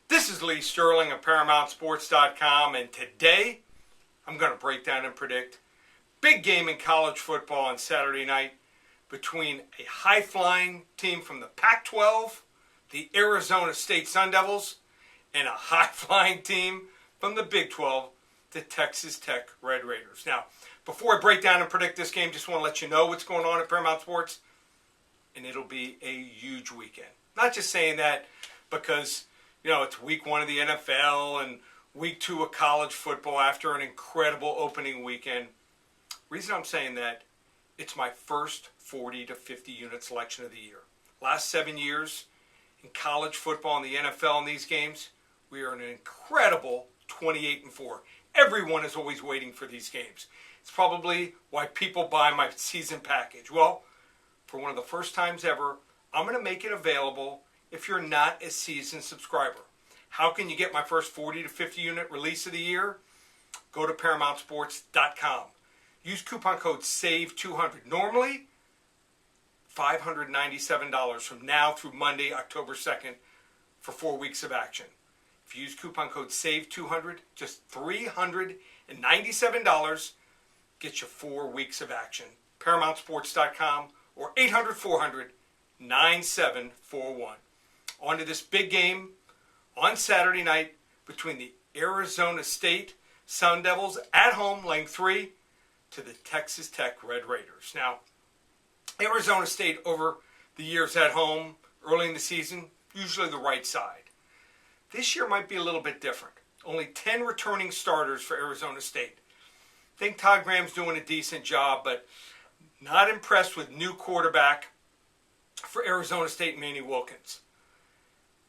This is Lee Sterling of ParamountSports.com, and today I'm going to break down and predict big game in college football on Saturday night between a high-flying team from the Pac-12, the Arizona State Sun Devils, and a high-flying team from the Big 12, the Texas Tech Red Raiders. Now, before I break down and predict this game, just want to let you know what's going on at Paramount Sports, and it'll be a huge weekend. Not just saying that because it's week one of the NFL and week two of college football after an incredible opening weekend. Reason I'm saying that, it's my first 40 to 50 unit selection of the year. Last 7 years in college football and the NFL in these games, we are an incredible 28-4. Everyone is always waiting for these games. It's probably why people buy my season package. Well, for one of the first times ever, I'm going to make it available if you're not a seasoned subscriber. How can you get my first 40 to 50 unit release of the year? Go to ParamountSports.com. Use coupon code SAVE200. Normally, $597 from now through Monday, October 2nd for 4 weeks of action. If you use coupon code SAVE200, just $397 gets you 4 weeks of action. ParamountSports.com or 800-400-9741. On to this big game on Saturday night between the Arizona State Sun Devils at home, laying 3, to the Texas Tech Red Raiders. Now, Arizona State over the years at home, early in the season, usually the right side. This year might be a little bit different. Only 10 returning starters for Arizona State. I think Todd Graham's doing a decent job, but not impressed with new quarterback for Arizona State, Manny Wilkins.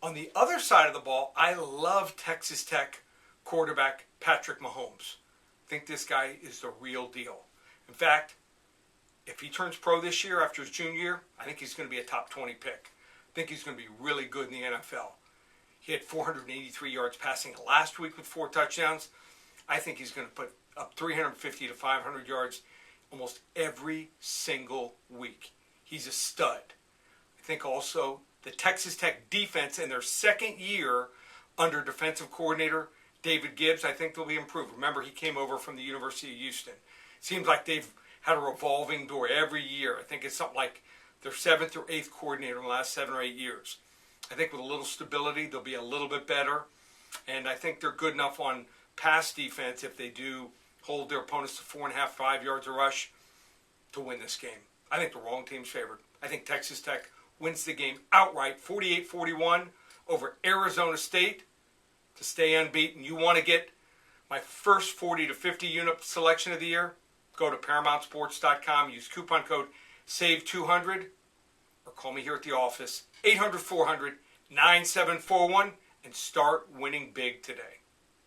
On the other side of the ball, I love Texas Tech quarterback Patrick Mahomes. I think this guy is the real deal. In fact, if he turns pro this year after his junior year, I think he's going to be a top 20 pick. I think he's going to be really good in the NFL. He had 483 yards passing last week with 4 touchdowns. I think he's going to put up 350 to 500 yards almost every single week. He's a stud. I think also the Texas Tech defense in their second year under defensive coordinator David Gibbs, I think they'll be improved. Remember, he came over from the University of Houston. Seems like they've had a revolving door every year. I think it's something like their 7th or 8th coordinator in the last 7 or 8 years. I think with a little stability, they'll be a little bit better. And I think they're good enough on pass defense if they do hold their opponents to 4.5, 5 yards a rush to win this game. I think the wrong team's favored. I think Texas Tech wins the game outright, 48-41 over Arizona State to stay unbeaten. You want to get my first 40 to 50 unit selection of the year? Go to ParamountSports.com, use coupon code SAVE200, or call me here at the office, 800-400-9741, and start winning big today.